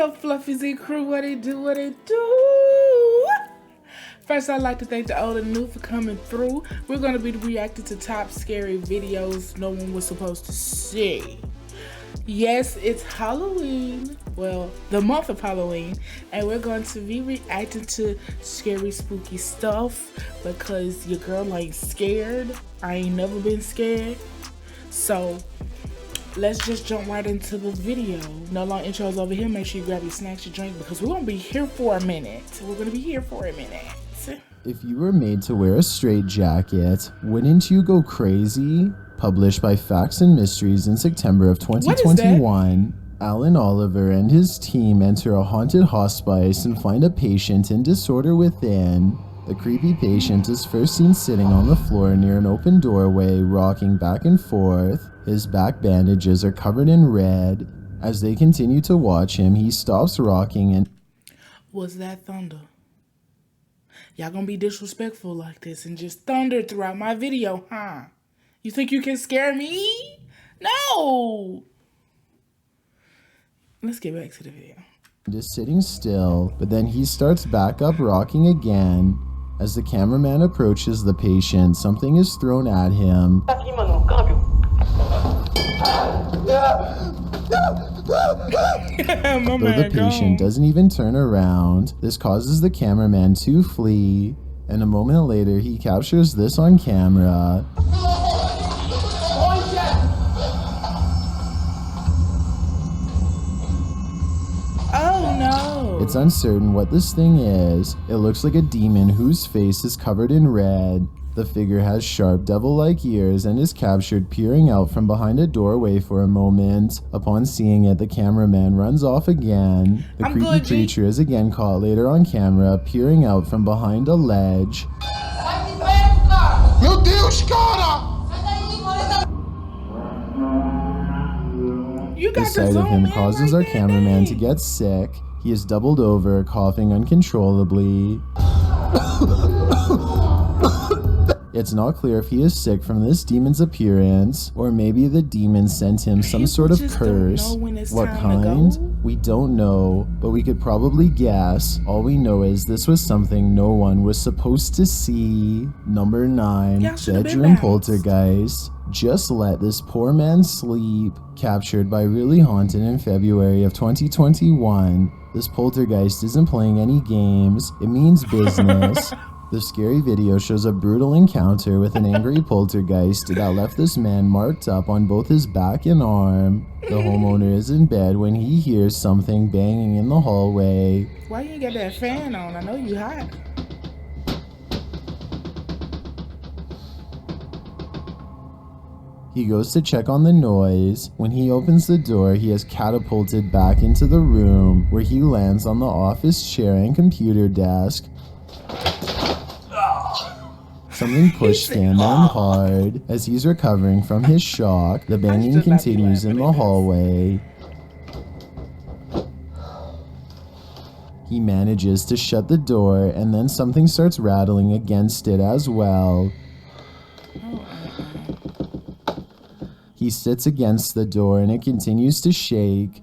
up, FluffyZ crew? What it do? What it do? First, I'd like to thank the old and new for coming through. We're going to be reacting to top scary videos no one was supposed to see. Yes, it's Halloween. Well, the month of Halloween. And we're going to be reacting to scary, spooky stuff because your girl ain't scared. I ain't never been scared. So, let's just jump right into the video. No long intros over here. Make sure you grab your snacks, your drink, because we're going to be here for a minute. If you were made to wear a straitjacket, wouldn't you go crazy? Published by Facts and Mysteries in September of 2021, Alan Oliver and his team enter a haunted hospice and find a patient in disorder within. The creepy patient is first seen sitting on the floor near an open doorway, rocking back and forth. His back bandages are covered in red. As they continue to watch him, he stops rocking and... Was that thunder? Y'all gonna be disrespectful like this and just thunder throughout my video, huh? You think you can scare me? No! Let's get back to the video. Just sitting still, but then he starts back up rocking again. As the cameraman approaches the patient, something is thrown at him. Though the patient doesn't even turn around, this causes the cameraman to flee, and a moment later he captures this on camera. Oh no! It's uncertain what this thing is. It looks like a demon whose face is covered in red. The figure has sharp devil-like ears and is captured peering out from behind a doorway for a moment. Upon seeing it, the cameraman runs off again. The creepy creature is again caught later on camera peering out from behind a ledge. The sight of him causes our cameraman to get sick. He is doubled over, coughing uncontrollably. It's not clear if he is sick from this demon's appearance, or maybe the demon sent him some sort of curse. What kind? We don't know, but we could probably guess. All we know is this was something no one was supposed to see. Number 9, bedroom poltergeist. Just let this poor man sleep. Captured by Really Haunted in February of 2021. This poltergeist isn't playing any games. It means business. The scary video shows a brutal encounter with an angry poltergeist that left this man marked up on both his back and arm. The homeowner is in bed when he hears something banging in the hallway. Why you ain't got that fan on? I know you hot. He goes to check on the noise. When he opens the door, he is catapulted back into the room, where he lands on the office chair and computer desk. Something pushed Stan down hard. As he's recovering from his shock, the banging continues in the hallway. He manages to shut the door, and then something starts rattling against it as well. He sits against the door and it continues to shake.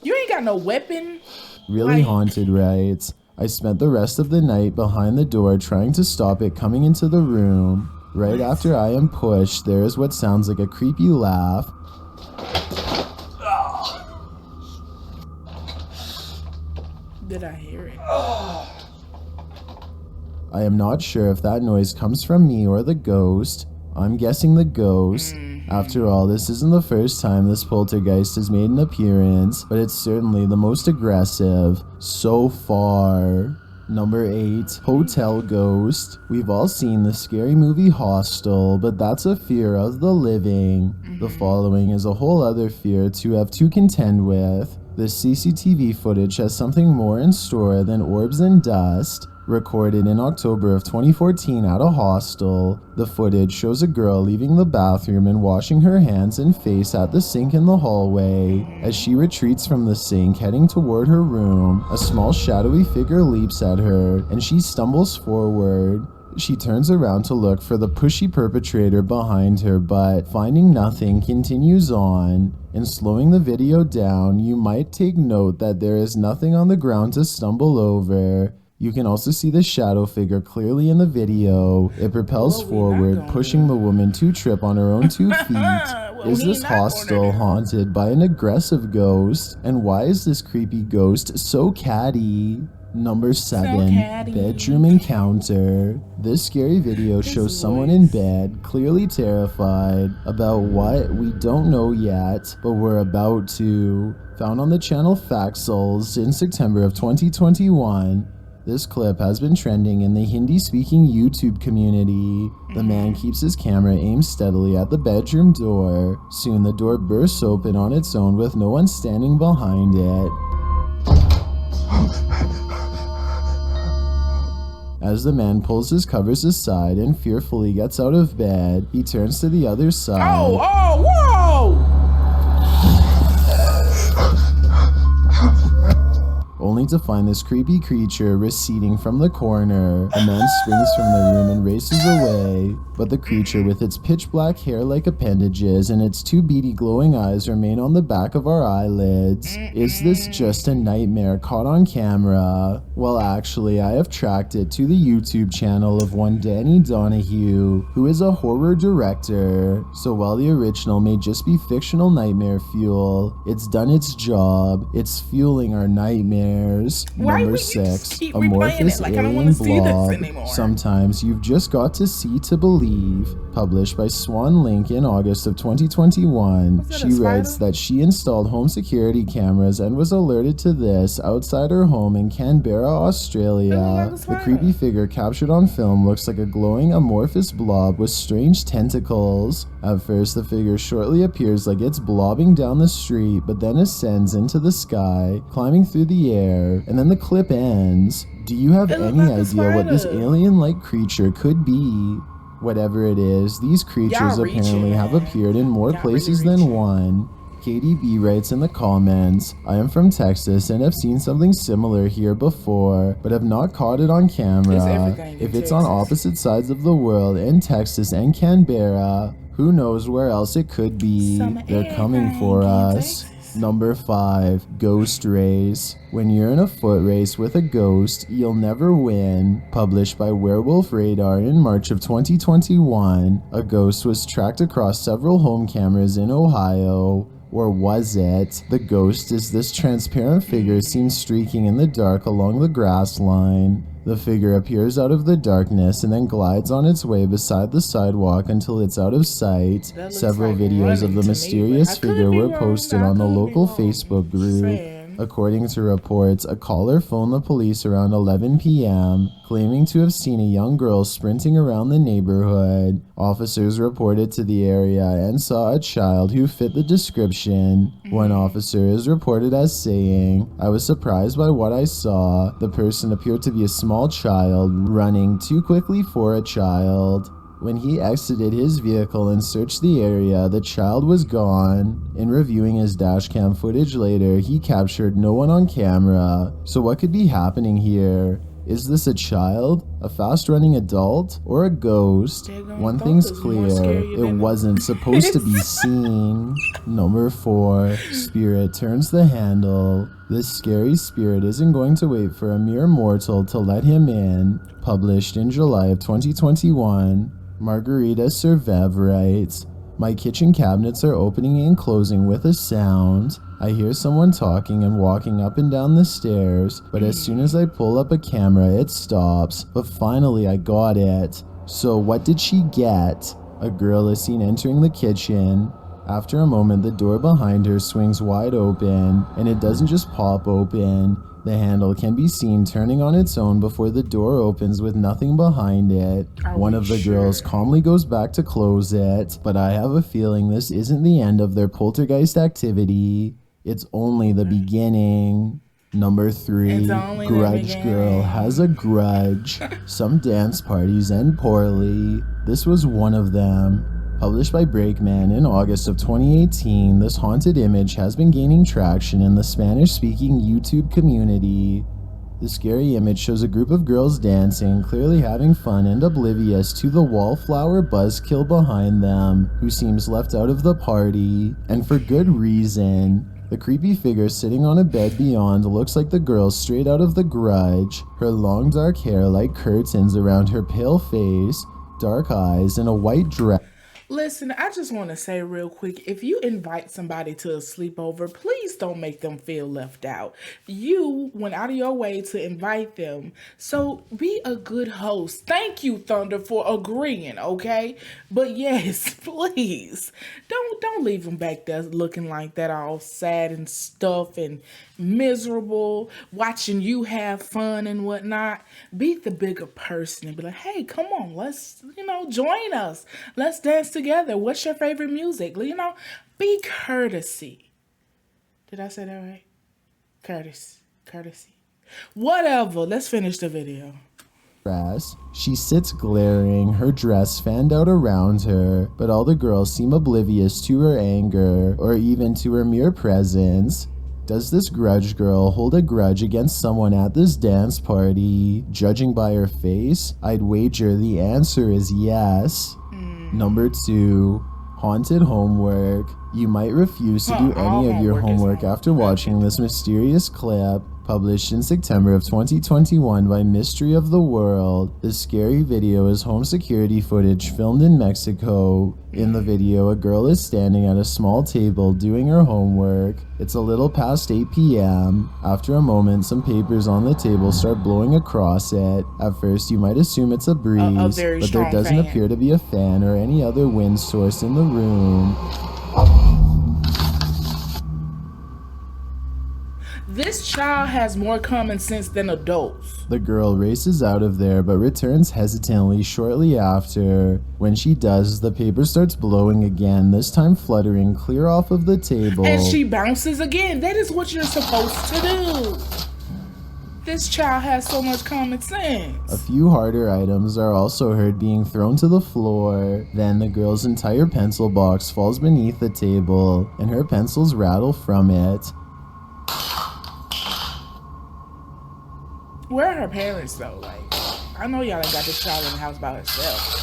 You ain't got no weapon? Really Haunted writes, I spent the rest of the night behind the door trying to stop it coming into the room. Right after I am pushed, there is what sounds like a creepy laugh. Did I hear it? I am not sure if that noise comes from me or the ghost. I'm guessing the ghost. After all, this isn't the first time this poltergeist has made an appearance, but it's certainly the most aggressive so far. Number 8, Hotel Ghost. We've all seen the scary movie Hostel, but that's a fear of the living. The following is a whole other fear to have to contend with. This CCTV footage has something more in store than orbs and dust. Recorded in October of 2014 at a hostel, the footage shows a girl leaving the bathroom and washing her hands and face at the sink in the hallway. As she retreats from the sink heading toward her room, a small shadowy figure leaps at her and she stumbles forward. She turns around to look for the pushy perpetrator behind her, but finding nothing, continues on. In slowing the video down, you might take note that there is nothing on the ground to stumble over. You can also see the shadow figure clearly in the video. It propels forward, pushing the woman to trip on her own 2 feet. Is this hostel haunted by an aggressive ghost? And why is this creepy ghost so catty? Number 7, bedroom encounter. This scary video shows someone in bed, clearly terrified. About what? We don't know yet, but we're about to. Found on the channel SOICALS in September of 2021. This clip has been trending in the Hindi-speaking YouTube community. The man keeps his camera aimed steadily at the bedroom door. Soon the door bursts open on its own with no one standing behind it. As the man pulls his covers aside and fearfully gets out of bed, he turns to the other side. Whoa! Only to find this creepy creature receding from the corner. The man springs from the room and races away, but the creature with its pitch black hair like appendages and its 2 beady glowing eyes remain on the back of our eyelids. Is this just a nightmare caught on camera? Well, actually, I have tracked it to the YouTube channel of one Danny Donahue, who is a horror director. So while the original may just be fictional nightmare fuel, it's done its job. It's fueling our nightmares. Number 6, amorphous alien blob. Sometimes you've just got to see to believe. Published by Swan Link in August of 2021. She writes that she installed home security cameras and was alerted to this outside her home in Canberra, Australia. The creepy figure captured on film looks like a glowing amorphous blob with strange tentacles. At first, the figure shortly appears like it's blobbing down the street, but then ascends into the sky, climbing through the air, and then the clip ends. Do you have any idea what this alien-like creature could be? Whatever it is, these creatures apparently have appeared in more places than one. KDB writes in the comments, I am from Texas and have seen something similar here before, but have not caught it on camera. If it's on opposite sides of the world in Texas and Canberra, who knows where else it could be. They're coming for us. Number 5, ghost race. When you're in a foot race with a ghost, you'll never win. Published by Werewolf Radar in March of 2021, a ghost was tracked across several home cameras in Ohio. Or was it? The ghost is this transparent figure seen streaking in the dark along the grass line. The figure appears out of the darkness and then glides on its way beside the sidewalk until it's out of sight. Several videos of the mysterious figure were posted on the local Facebook group. According to reports, a caller phoned the police around 11 p.m., claiming to have seen a young girl sprinting around the neighborhood. Officers reported to the area and saw a child who fit the description. One officer is reported as saying, I was surprised by what I saw. The person appeared to be a small child, running too quickly for a child. When he exited his vehicle and searched the area, the child was gone. In reviewing his dashcam footage later, he captured no one on camera. So what could be happening here? Is this a child, a fast-running adult, or a ghost? One thing's clear, it wasn't supposed to be seen. Number 4, spirit turns the handle. This scary spirit isn't going to wait for a mere mortal to let him in. Published in July of 2021. Margarita Survev writes, my kitchen cabinets are opening and closing with a sound. I hear someone talking and walking up and down the stairs, but as soon as I pull up a camera, it stops. But finally I got it. So what did she get? A girl is seen entering the kitchen. After a moment, the door behind her swings wide open, and it doesn't just pop open. The handle can be seen turning on its own before the door opens with nothing behind it. One of the girls calmly goes back to close it, but I have a feeling this isn't the end of their poltergeist activity. It's only the beginning. Number 3, Grudge Girl has a grudge. Some dance parties end poorly. This was one of them. Published by Breakman in August of 2018, this haunted image has been gaining traction in the Spanish-speaking YouTube community. The scary image shows a group of girls dancing, clearly having fun and oblivious to the wallflower buzzkill behind them, who seems left out of the party, and for good reason. The creepy figure sitting on a bed beyond looks like the girl straight out of The Grudge, her long dark hair like curtains around her pale face, dark eyes, and a white dress. Listen, I just want to say real quick, if you invite somebody to a sleepover, please don't make them feel left out. You went out of your way to invite them, so be a good host. Thank you, Thunder, for agreeing, okay? But yes, please, don't leave them back there looking like that, all sad and stuff and miserable, watching you have fun and whatnot. Be the bigger person and be like, hey, come on, let's, join us. Let's dance together. What's your favorite music? Be courtesy. Did I say that right? Courtesy. Whatever. Let's finish the video. She sits glaring, her dress fanned out around her, but all the girls seem oblivious to her anger or even to her mere presence. Does this grudge girl hold a grudge against someone at this dance party? Judging by her face, I'd wager the answer is yes. Number 2, haunted homework. You might refuse to do any of your homework after watching this mysterious clip. Published in September of 2021 by Mystery of the World. The scary video is home security footage filmed in Mexico. In the video, a girl is standing at a small table doing her homework. It's a little past 8 p.m. After a moment, some papers on the table start blowing across it. At first, you might assume it's a breeze, but there doesn't appear to be a fan or any other wind source in the room. This child has more common sense than adults. The girl races out of there but returns hesitantly shortly after. When she does, the paper starts blowing again, this time fluttering clear off of the table. And she bounces again. That is what you're supposed to do. This child has so much common sense. A few harder items are also heard being thrown to the floor. Then the girl's entire pencil box falls beneath the table, and her pencils rattle from it. Where are her parents though? I know y'all ain't got this child in the house by herself.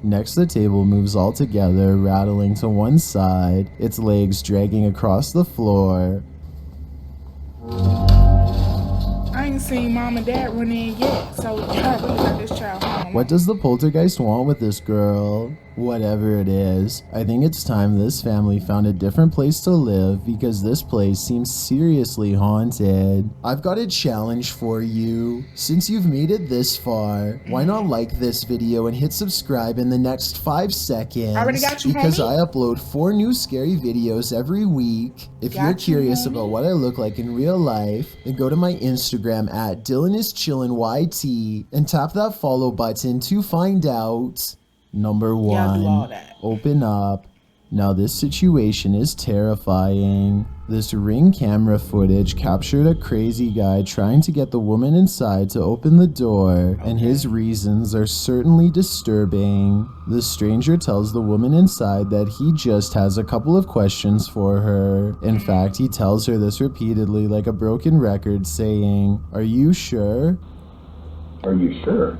Next, the table moves all together, rattling to one side, its legs dragging across the floor. I ain't seen mom and dad run in yet, so y'all really got this child home. What does the poltergeist want with this girl? Whatever it is, I think it's time this family found a different place to live because this place seems seriously haunted. I've got a challenge for you. Since you've made it this far, why not like this video and hit subscribe in the next 5 seconds? I already got you, because homie. I upload 4 new scary videos every week. If you're curious about what I look like in real life, then go to my Instagram at DylanIsChillinYT and tap that follow button to find out. Number 1, open up. Now this situation is terrifying. This Ring camera footage captured a crazy guy trying to get the woman inside to open the door, and his reasons are certainly disturbing. The stranger tells the woman inside that he just has a couple of questions for her. In fact, he tells her this repeatedly like a broken record, saying, "Are you sure? Are you sure?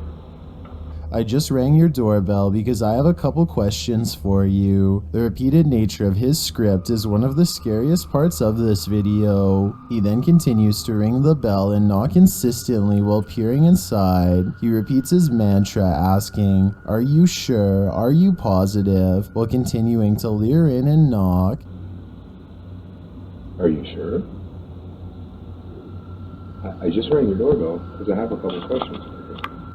I just rang your doorbell because I have a couple questions for you." The repeated nature of his script is one of the scariest parts of this video. He then continues to ring the bell and knock insistently while peering inside. He repeats his mantra asking, "Are you sure? Are you positive?" while continuing to leer in and knock. Are you sure? I just rang your doorbell because I have a couple questions.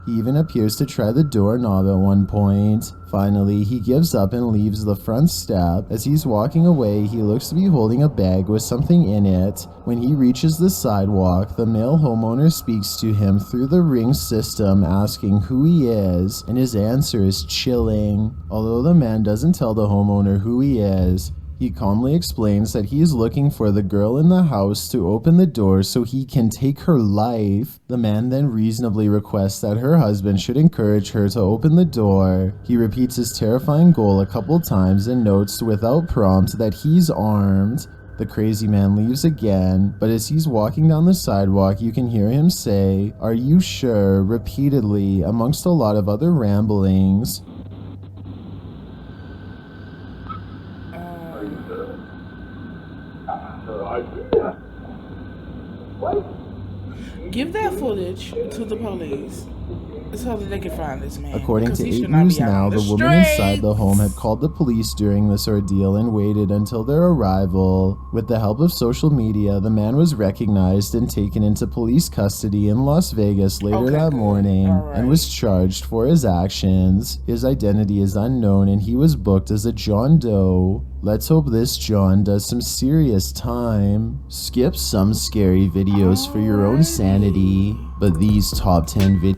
He even appears to try the doorknob at one point. Finally, he gives up and leaves the front step. As he's walking away, he looks to be holding a bag with something in it. When he reaches the sidewalk, the male homeowner speaks to him through the Ring system, asking who he is, and his answer is chilling. Although the man doesn't tell the homeowner who he is, he calmly explains that he is looking for the girl in the house to open the door so he can take her life. The man then reasonably requests that her husband should encourage her to open the door. He repeats his terrifying goal a couple times and notes without prompt that he's armed. The crazy man leaves again, but as he's walking down the sidewalk, you can hear him say, "Are you sure?" repeatedly, amongst a lot of other ramblings. Are you sure? What? Give that footage to the police so that they can find this man. According because to he 8 should not News be out Now, on the the woman inside the streets. home had called the police during this ordeal and waited until their arrival. With the help of social media, the man was recognized and taken into police custody in Las Vegas later that morning and was charged for his actions. His identity is unknown and he was booked as a John Doe. Let's hope this John does some serious time. Skip some scary videos for your own sanity, but these top 10 videos.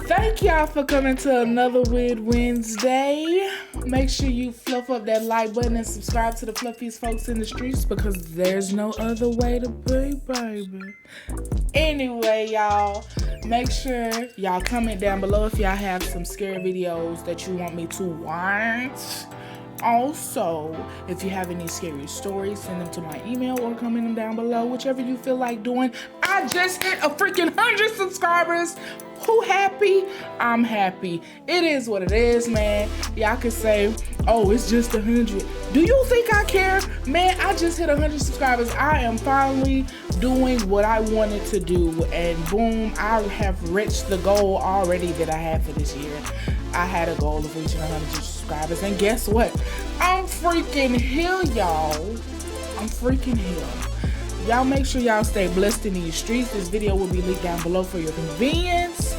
Thank y'all for coming to another Weird Wednesday. Make sure you fluff up that like button and subscribe to the fluffiest folks in the streets because there's no other way to be, baby. Anyway, y'all, make sure y'all comment down below if y'all have some scary videos that you want me to watch. Also, if you have any scary stories, send them to my email or comment them down below, whichever you feel like doing. I just hit a freaking 100 subscribers. Who happy? I'm happy. It is what it is, man. Y'all can say, oh, it's just 100. Do you think I care? Man, I just hit 100 subscribers. I am finally doing what I wanted to do. And boom, I have reached the goal already that I had for this year. I had a goal of reaching 100 subscribers. And guess what? I'm freaking here, y'all. I'm freaking here. Y'all make sure y'all stay blessed in these streets. This video will be linked down below for your convenience.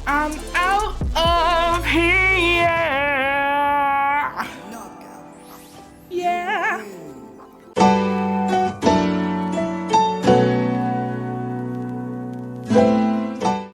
I'm out of here. Yeah.